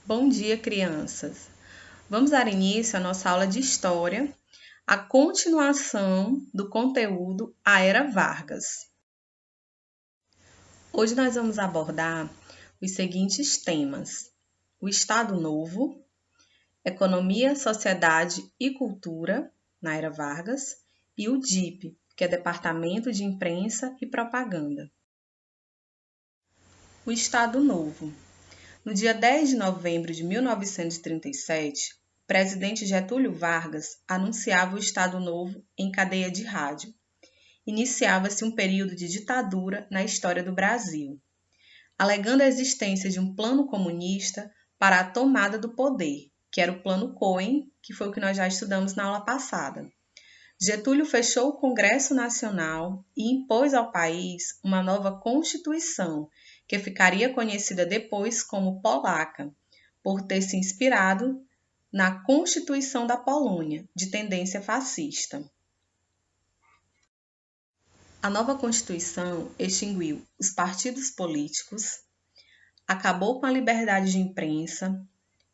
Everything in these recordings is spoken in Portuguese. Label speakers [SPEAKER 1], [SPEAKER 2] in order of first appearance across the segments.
[SPEAKER 1] Bom dia, crianças! Vamos dar início à nossa aula de História, a continuação do conteúdo A Era Vargas. Hoje nós vamos abordar os seguintes temas: o Estado Novo, Economia, Sociedade e Cultura, na Era Vargas, e o DIP, que é Departamento de Imprensa e Propaganda. O Estado Novo. No dia 10 de novembro de 1937, o presidente Getúlio Vargas anunciava o Estado Novo em cadeia de rádio. Iniciava-se um período de ditadura na história do Brasil, alegando a existência de um plano comunista para a tomada do poder, que era o Plano Cohen, que foi o que nós já estudamos na aula passada. Getúlio fechou o Congresso Nacional e impôs ao país uma nova Constituição, que ficaria conhecida depois como Polaca, por ter se inspirado na Constituição da Polônia, de tendência fascista. A nova Constituição extinguiu os partidos políticos, acabou com a liberdade de imprensa,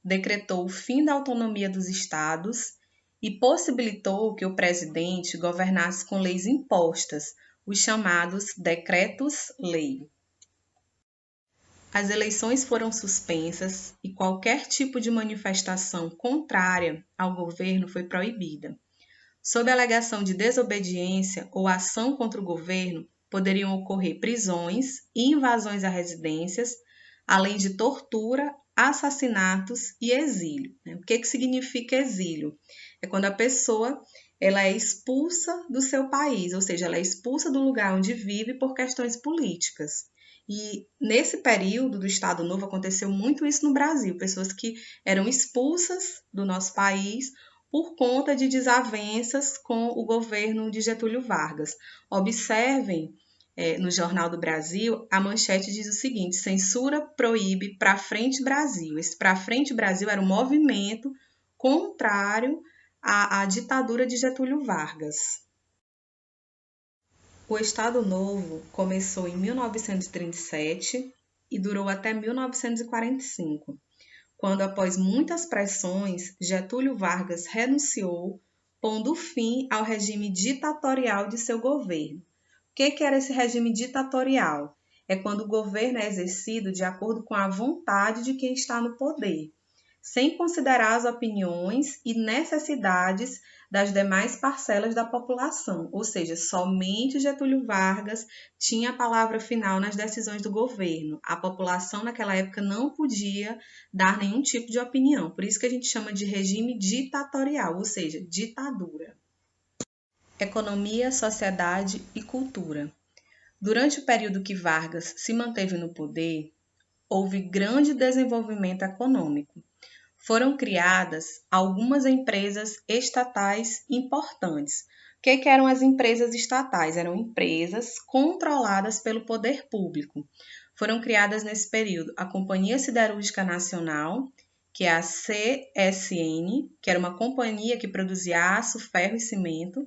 [SPEAKER 1] decretou o fim da autonomia dos estados e possibilitou que o presidente governasse com leis impostas, os chamados decretos-lei. As eleições foram suspensas e qualquer tipo de manifestação contrária ao governo foi proibida. Sob a alegação de desobediência ou ação contra o governo, poderiam ocorrer prisões e invasões a residências, além de tortura, assassinatos e exílio. O que significa exílio? É quando a pessoa ela é expulsa do seu país, ou seja, ela é expulsa do lugar onde vive por questões políticas. E nesse período do Estado Novo aconteceu muito isso no Brasil, pessoas que eram expulsas do nosso país por conta de desavenças com o governo de Getúlio Vargas. Observem no Jornal do Brasil, a manchete diz o seguinte: censura proíbe Pra Frente Brasil. Esse Pra Frente Brasil era um movimento contrário à ditadura de Getúlio Vargas. O Estado Novo começou em 1937 e durou até 1945, quando, após muitas pressões, Getúlio Vargas renunciou, pondo fim ao regime ditatorial de seu governo. O que era esse regime ditatorial? É quando o governo é exercido de acordo com a vontade de quem está no poder, sem considerar as opiniões e necessidades das demais parcelas da população, ou seja, somente Getúlio Vargas tinha a palavra final nas decisões do governo. A população naquela época não podia dar nenhum tipo de opinião, por isso que a gente chama de regime ditatorial, ou seja, ditadura. Economia, sociedade e cultura. Durante o período que Vargas se manteve no poder, houve grande desenvolvimento econômico. Foram criadas algumas empresas estatais importantes. O que eram as empresas estatais? Eram empresas controladas pelo poder público. Foram criadas nesse período a Companhia Siderúrgica Nacional, que é a CSN, que era uma companhia que produzia aço, ferro e cimento.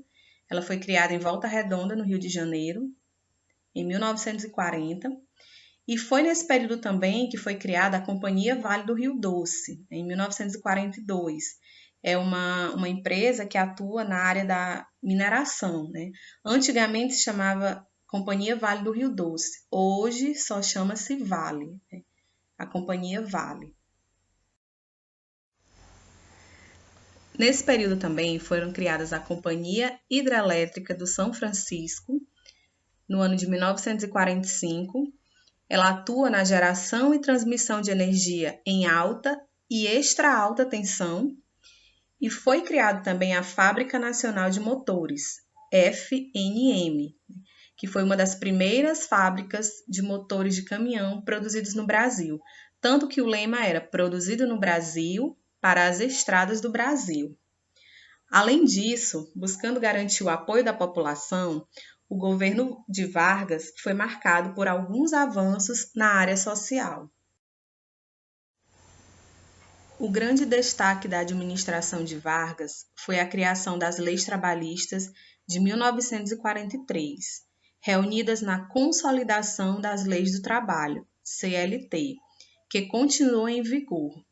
[SPEAKER 1] Ela foi criada em Volta Redonda, no Rio de Janeiro, em 1940. E foi nesse período também que foi criada a Companhia Vale do Rio Doce, em 1942. É uma empresa que atua na área da mineração, né? Antigamente se chamava Companhia Vale do Rio Doce, hoje só chama-se Vale, né? A Companhia Vale. Nesse período também foram criadas a Companhia Hidrelétrica do São Francisco, no ano de 1945, ela atua na geração e transmissão de energia em alta e extra alta tensão e foi criada também a Fábrica Nacional de Motores, FNM, que foi uma das primeiras fábricas de motores de caminhão produzidos no Brasil, tanto que o lema era produzido no Brasil para as estradas do Brasil. Além disso, buscando garantir o apoio da população, o governo de Vargas foi marcado por alguns avanços na área social. O grande destaque da administração de Vargas foi a criação das leis trabalhistas de 1943, reunidas na Consolidação das Leis do Trabalho, CLT, que continuou em vigor.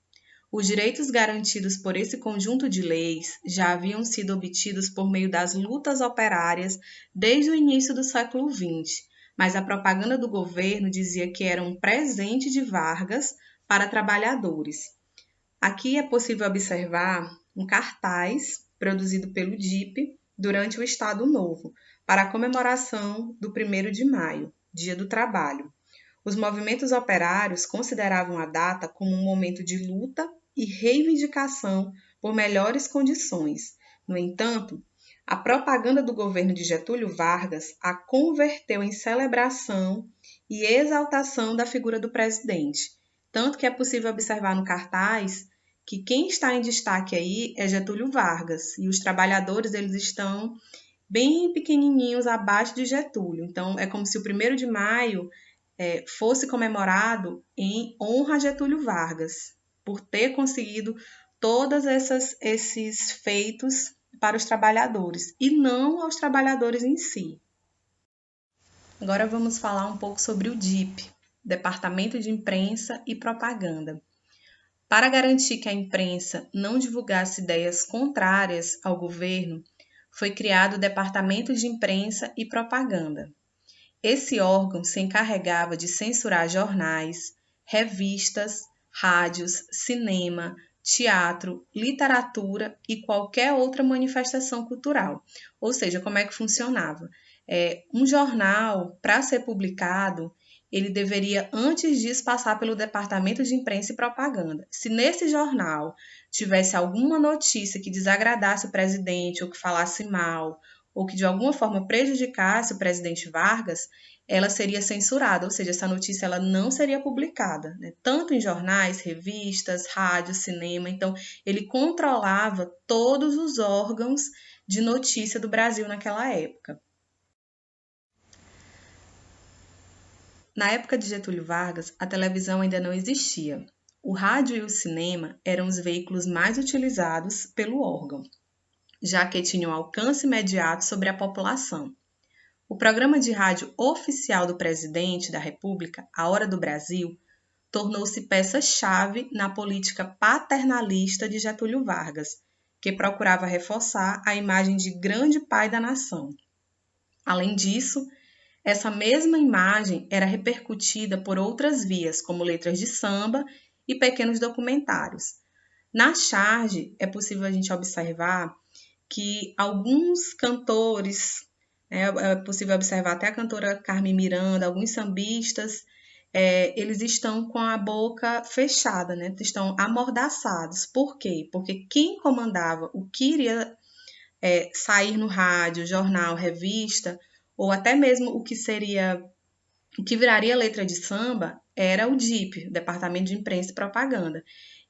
[SPEAKER 1] Os direitos garantidos por esse conjunto de leis já haviam sido obtidos por meio das lutas operárias desde o início do século XX, mas a propaganda do governo dizia que era um presente de Vargas para trabalhadores. Aqui é possível observar um cartaz produzido pelo DIP durante o Estado Novo, para a comemoração do 1º de maio, Dia do Trabalho. Os movimentos operários consideravam a data como um momento de luta e reivindicação por melhores condições. No entanto, a propaganda do governo de Getúlio Vargas a converteu em celebração e exaltação da figura do presidente. Tanto que é possível observar no cartaz que quem está em destaque aí é Getúlio Vargas, e os trabalhadores eles estão bem pequenininhos abaixo de Getúlio. Então, é como se o 1º de maio fosse comemorado em honra a Getúlio Vargas, por ter conseguido todos esses feitos para os trabalhadores, e não aos trabalhadores em si. Agora vamos falar um pouco sobre o DIP, Departamento de Imprensa e Propaganda. Para garantir que a imprensa não divulgasse ideias contrárias ao governo, foi criado o Departamento de Imprensa e Propaganda. Esse órgão se encarregava de censurar jornais, revistas, rádios, cinema, teatro, literatura e qualquer outra manifestação cultural. Ou seja, como é que funcionava? Um jornal, para ser publicado, ele deveria, antes disso, passar pelo Departamento de Imprensa e Propaganda. Se nesse jornal tivesse alguma notícia que desagradasse o presidente ou que falasse mal, ou que de alguma forma prejudicasse o presidente Vargas, ela seria censurada, ou seja, essa notícia ela não seria publicada, né? Tanto em jornais, revistas, rádio, cinema. Então, ele controlava todos os órgãos de notícia do Brasil naquela época. Na época de Getúlio Vargas, a televisão ainda não existia. O rádio e o cinema eram os veículos mais utilizados pelo órgão, já que tinham alcance imediato sobre a população. O programa de rádio oficial do presidente da República, A Hora do Brasil, tornou-se peça-chave na política paternalista de Getúlio Vargas, que procurava reforçar a imagem de grande pai da nação. Além disso, essa mesma imagem era repercutida por outras vias, como letras de samba e pequenos documentários. Na charge, é possível a gente observar que alguns cantores, é possível observar até a cantora Carmen Miranda, alguns sambistas, eles estão com a boca fechada, né? Estão amordaçados. Por quê? Porque quem comandava o que iria sair no rádio, jornal, revista, ou até mesmo o que viraria letra de samba, era o DIP, Departamento de Imprensa e Propaganda.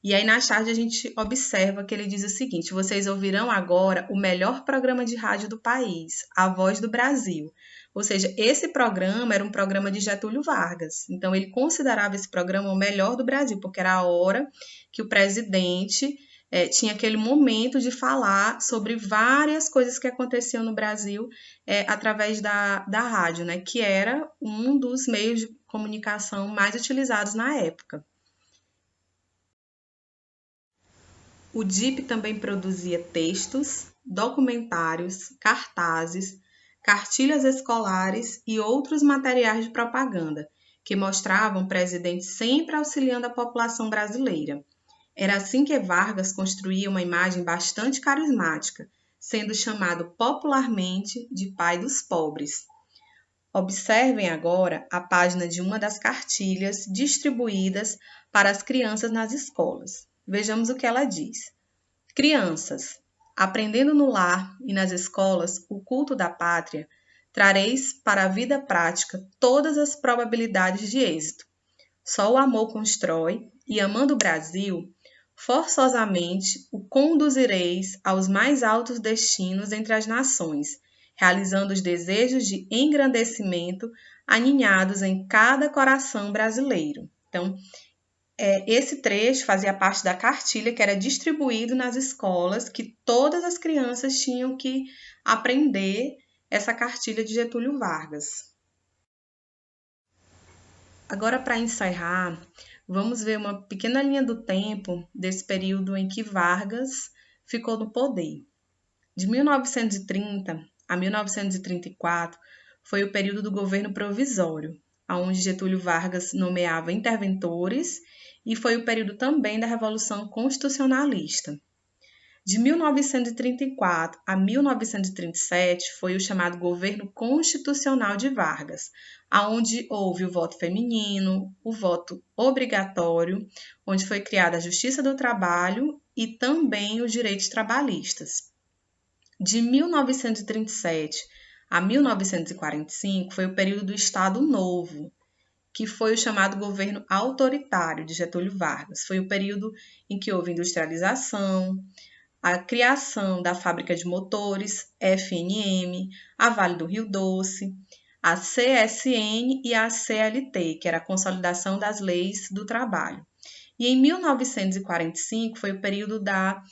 [SPEAKER 1] E aí, na charge, a gente observa que ele diz o seguinte: vocês ouvirão agora o melhor programa de rádio do país, A Voz do Brasil. Ou seja, esse programa era um programa de Getúlio Vargas. Então, ele considerava esse programa o melhor do Brasil, porque era a hora que o presidente tinha aquele momento de falar sobre várias coisas que aconteciam no Brasil através da rádio, né, que era um dos meios de comunicação mais utilizados na época. O DIP também produzia textos, documentários, cartazes, cartilhas escolares e outros materiais de propaganda, que mostravam o presidente sempre auxiliando a população brasileira. Era assim que Vargas construía uma imagem bastante carismática, sendo chamado popularmente de pai dos pobres. Observem agora a página de uma das cartilhas distribuídas para as crianças nas escolas. Vejamos o que ela diz. Crianças, aprendendo no lar e nas escolas o culto da pátria, trareis para a vida prática todas as probabilidades de êxito. Só o amor constrói e, amando o Brasil, forçosamente o conduzireis aos mais altos destinos entre as nações, realizando os desejos de engrandecimento aninhados em cada coração brasileiro. Então, esse trecho fazia parte da cartilha que era distribuído nas escolas, que todas as crianças tinham que aprender essa cartilha de Getúlio Vargas. Agora, para encerrar, Vamos ver uma pequena linha do tempo desse período em que Vargas ficou no poder. De 1930 a 1934 foi o período do governo provisório, onde Getúlio Vargas nomeava interventores, e foi o período também da Revolução Constitucionalista. De 1934 a 1937 foi o chamado governo constitucional de Vargas, onde houve o voto feminino, o voto obrigatório, onde foi criada a Justiça do Trabalho e também os direitos trabalhistas. De 1937 a 1945 foi o período do Estado Novo, que foi o chamado governo autoritário de Getúlio Vargas. Foi o período em que houve industrialização, a criação da fábrica de motores, FNM, a Vale do Rio Doce, a CSN e a CLT, que era a Consolidação das Leis do Trabalho. E em 1945 foi o período da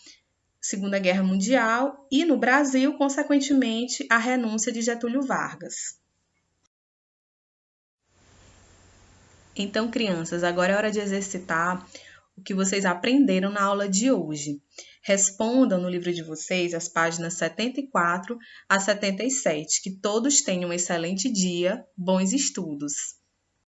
[SPEAKER 1] Segunda Guerra Mundial e, no Brasil, consequentemente, a renúncia de Getúlio Vargas. Então, crianças, agora é hora de exercitar o que vocês aprenderam na aula de hoje. Respondam no livro de vocês as páginas 74 a 77. Que todos tenham um excelente dia, bons estudos!